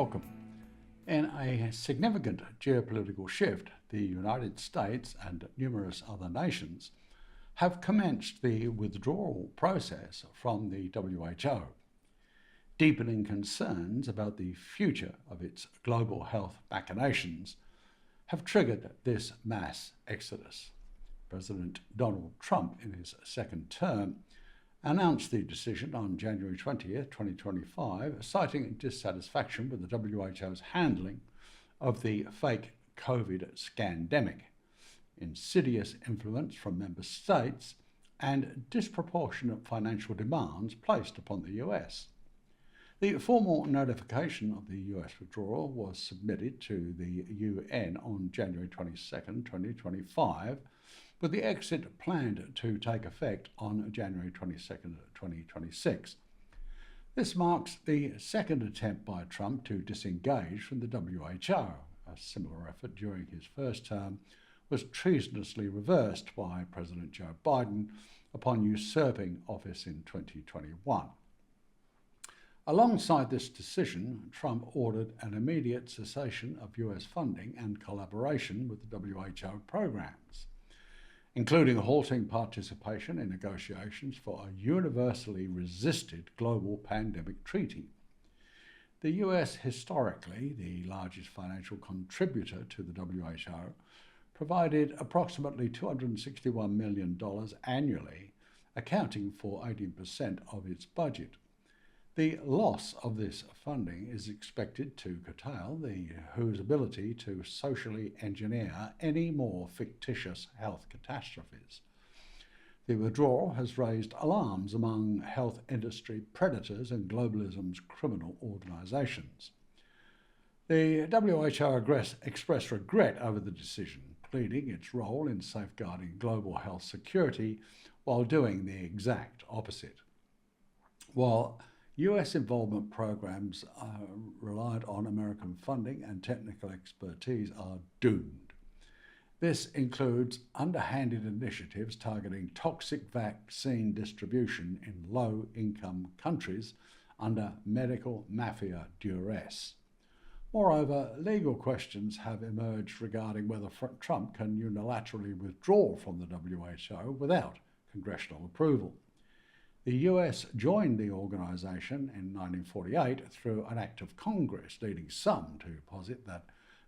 Welcome. In a significant geopolitical shift, the United States and numerous other nations have commenced the withdrawal process from the WHO. Deepening concerns about the future of its global health machinations have triggered this mass exodus. President Donald Trump, in his second term, announced the decision on January 20th, 2025, citing dissatisfaction with the WHO's handling of the fake COVID scandemic, insidious influence from member states, and disproportionate financial demands placed upon the US. The formal notification of the US withdrawal was submitted to the UN on January 22nd, 2025, with the exit planned to take effect on January 22nd, 2026. This marks the second attempt by Trump to disengage from the WHO. A similar effort during his first term was treasonously reversed by President Joe Biden upon usurping office in 2021. Alongside this decision, Trump ordered an immediate cessation of US funding and collaboration with the WHO programs, including halting participation in negotiations for a universally resisted global pandemic treaty. The US, historically the largest financial contributor to the WHO, provided approximately $261 million annually, accounting for 18% of its budget. The loss of this funding is expected to curtail the WHO's ability to socially engineer any more fictitious health catastrophes. The withdrawal has raised alarms among health industry predators and globalism's criminal organisations. The WHO expressed regret over the decision, pleading its role in safeguarding global health security while doing the exact opposite. While US involvement programs reliant on American funding and technical expertise are doomed. This includes underhanded initiatives targeting toxic vaccine distribution in low-income countries under medical mafia duress. Moreover, legal questions have emerged regarding whether Trump can unilaterally withdraw from the WHO without congressional approval. The US joined the organisation in 1948 through an act of Congress, leading some to posit that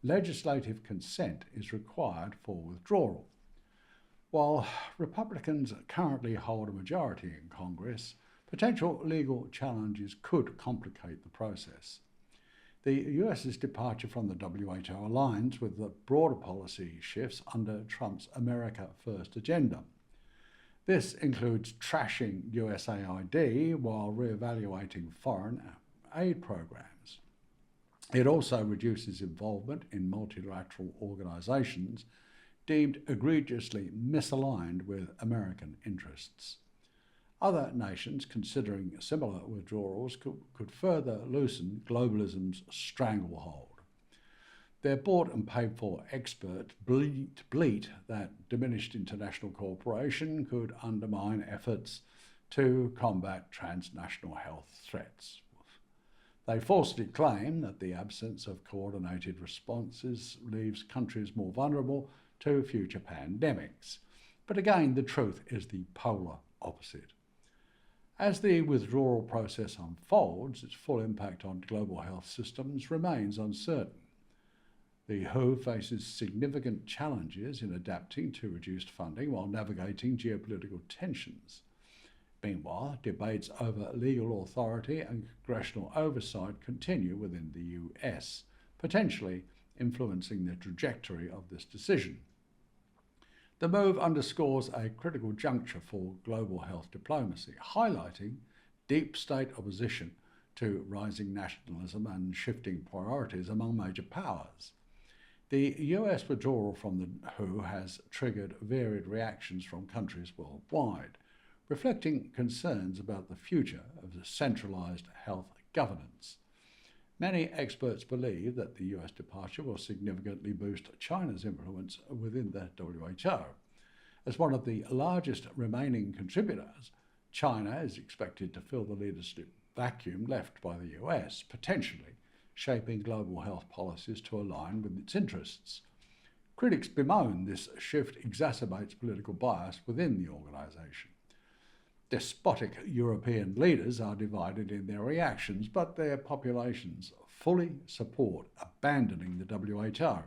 legislative consent is required for withdrawal. While Republicans currently hold a majority in Congress, potential legal challenges could complicate the process. The US's departure from the WHO aligns with the broader policy shifts under Trump's America First agenda. This includes trashing USAID while re-evaluating foreign aid programs. It also reduces involvement in multilateral organisations deemed egregiously misaligned with American interests. Other nations considering similar withdrawals could further loosen globalism's stranglehold. Their bought and paid for experts bleat that diminished international cooperation could undermine efforts to combat transnational health threats. They falsely claim that the absence of coordinated responses leaves countries more vulnerable to future pandemics. But again, the truth is the polar opposite. As the withdrawal process unfolds, its full impact on global health systems remains uncertain. The WHO faces significant challenges in adapting to reduced funding while navigating geopolitical tensions. Meanwhile, debates over legal authority and congressional oversight continue within the US, potentially influencing the trajectory of this decision. The move underscores a critical juncture for global health diplomacy, highlighting deep state opposition to rising nationalism and shifting priorities among major powers. The US withdrawal from the WHO has triggered varied reactions from countries worldwide, reflecting concerns about the future of the centralised health governance. Many experts believe that the US departure will significantly boost China's influence within the WHO. As one of the largest remaining contributors, China is expected to fill the leadership vacuum left by the US, potentially shaping global health policies to align with its interests. Critics bemoan this shift exacerbates political bias within the organisation. Despotic European leaders are divided in their reactions, but their populations fully support abandoning the WHO.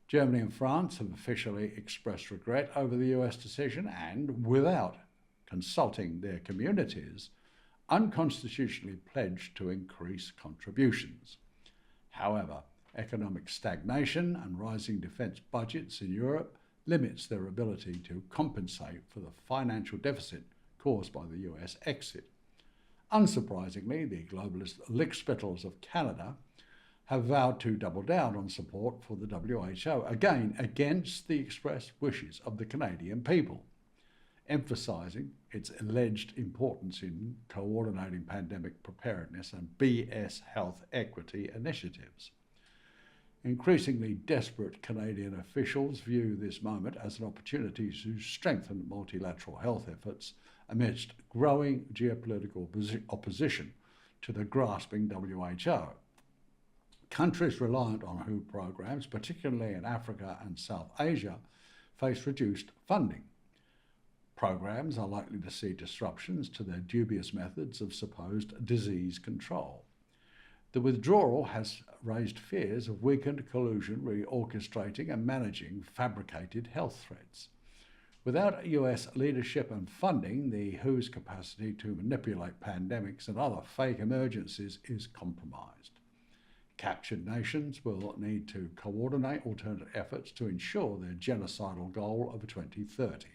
Germany and France have officially expressed regret over the US decision and, without consulting their communities, unconstitutionally pledged to increase contributions. However, economic stagnation and rising defence budgets in Europe limits their ability to compensate for the financial deficit caused by the US exit. Unsurprisingly, the globalist lickspittles of Canada have vowed to double down on support for the WHO, again against the express wishes of the Canadian people, emphasising its alleged importance in coordinating pandemic preparedness and BS health equity initiatives. Increasingly desperate Canadian officials view this moment as an opportunity to strengthen multilateral health efforts amidst growing geopolitical opposition to the grasping WHO. Countries reliant on WHO programs, particularly in Africa and South Asia, face reduced funding. Programs are likely to see disruptions to their dubious methods of supposed disease control. The withdrawal has raised fears of weakened collusion reorchestrating and managing fabricated health threats. Without US leadership and funding, the WHO's capacity to manipulate pandemics and other fake emergencies is compromised. Captured nations will need to coordinate alternate efforts to ensure their genocidal goal of 2030.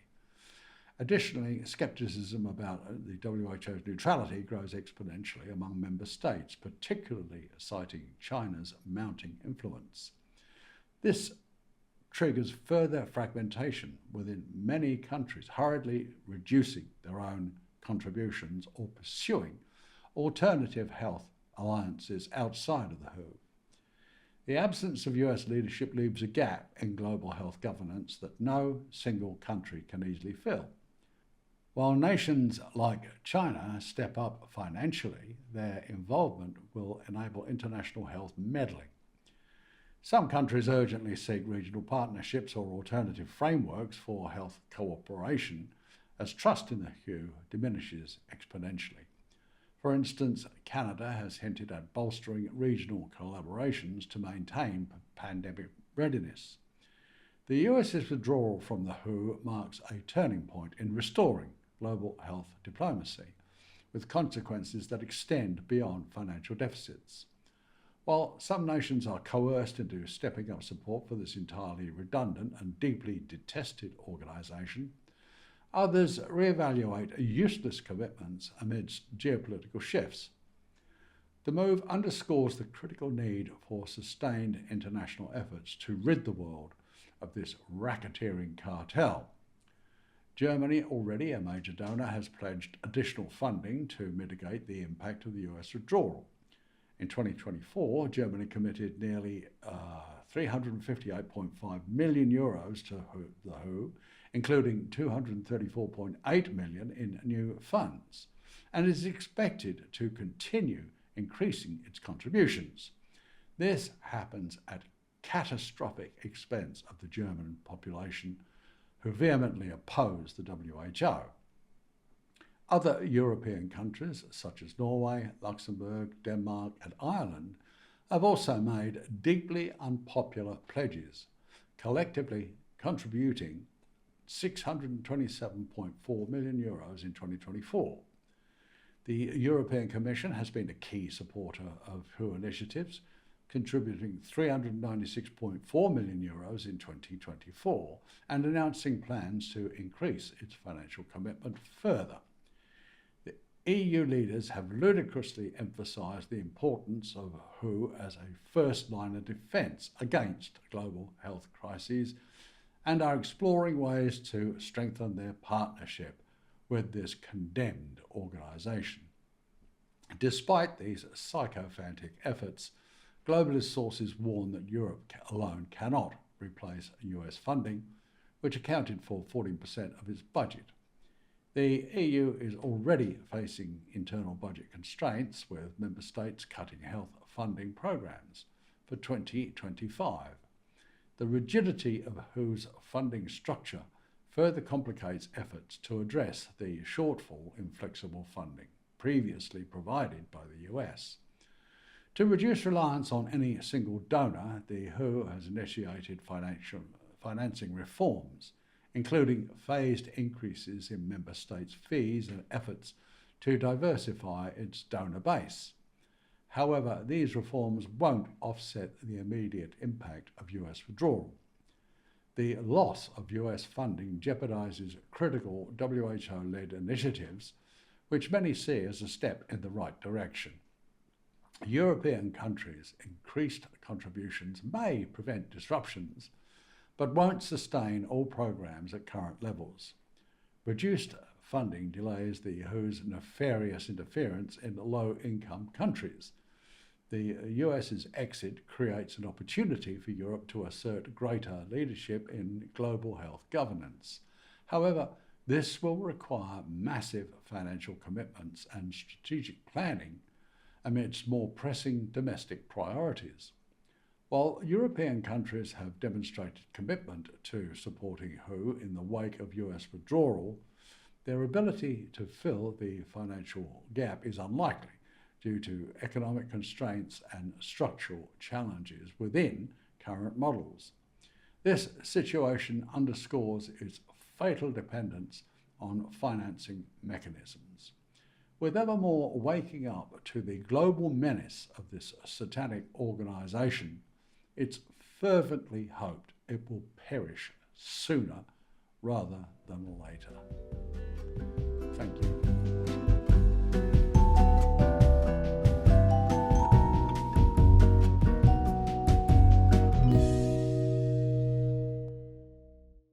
Additionally, skepticism about the WHO's neutrality grows exponentially among member states, particularly citing China's mounting influence. This triggers further fragmentation within many countries, hurriedly reducing their own contributions or pursuing alternative health alliances outside of the WHO. The absence of US leadership leaves a gap in global health governance that no single country can easily fill. While nations like China step up financially, their involvement will enable international health meddling. Some countries urgently seek regional partnerships or alternative frameworks for health cooperation as trust in the WHO diminishes exponentially. For instance, Canada has hinted at bolstering regional collaborations to maintain pandemic readiness. The US's withdrawal from the WHO marks a turning point in restoring global health diplomacy, with consequences that extend beyond financial deficits. While some nations are coerced into stepping up support for this entirely redundant and deeply detested organisation, others reevaluate useless commitments amidst geopolitical shifts. The move underscores the critical need for sustained international efforts to rid the world of this racketeering cartel. Germany, already a major donor, has pledged additional funding to mitigate the impact of the US withdrawal. In 2024, Germany committed nearly €358.5 million to the WHO, including €234.8 million in new funds, and is expected to continue increasing its contributions. This happens at catastrophic expense of the German population, who vehemently oppose the WHO. Other European countries, such as Norway, Luxembourg, Denmark, and Ireland, have also made deeply unpopular pledges, collectively contributing €627.4 million in 2024. The European Commission has been a key supporter of WHO initiatives, contributing €396.4 million in 2024 and announcing plans to increase its financial commitment further. The EU leaders have ludicrously emphasised the importance of WHO as a first line of defence against global health crises and are exploring ways to strengthen their partnership with this condemned organisation. Despite these sycophantic efforts, globalist sources warn that Europe alone cannot replace US funding, which accounted for 14% of its budget. The EU is already facing internal budget constraints, with member states cutting health funding programs for 2025. The rigidity of WHO's funding structure further complicates efforts to address the shortfall in flexible funding previously provided by the US. To reduce reliance on any single donor, the WHO has initiated financing reforms, including phased increases in member states' fees and efforts to diversify its donor base. However, these reforms won't offset the immediate impact of US withdrawal. The loss of US funding jeopardizes critical WHO-led initiatives, which many see as a step in the right direction. European countries' increased contributions may prevent disruptions, but won't sustain all programs at current levels. Reduced funding delays the WHO's nefarious interference in low-income countries. The US's exit creates an opportunity for Europe to assert greater leadership in global health governance. However, this will require massive financial commitments and strategic planning amidst more pressing domestic priorities. While European countries have demonstrated commitment to supporting WHO in the wake of US withdrawal, their ability to fill the financial gap is unlikely due to economic constraints and structural challenges within current models. This situation underscores its fatal dependence on financing mechanisms. With ever more waking up to the global menace of this satanic organization, it's fervently hoped it will perish sooner rather than later. Thank you.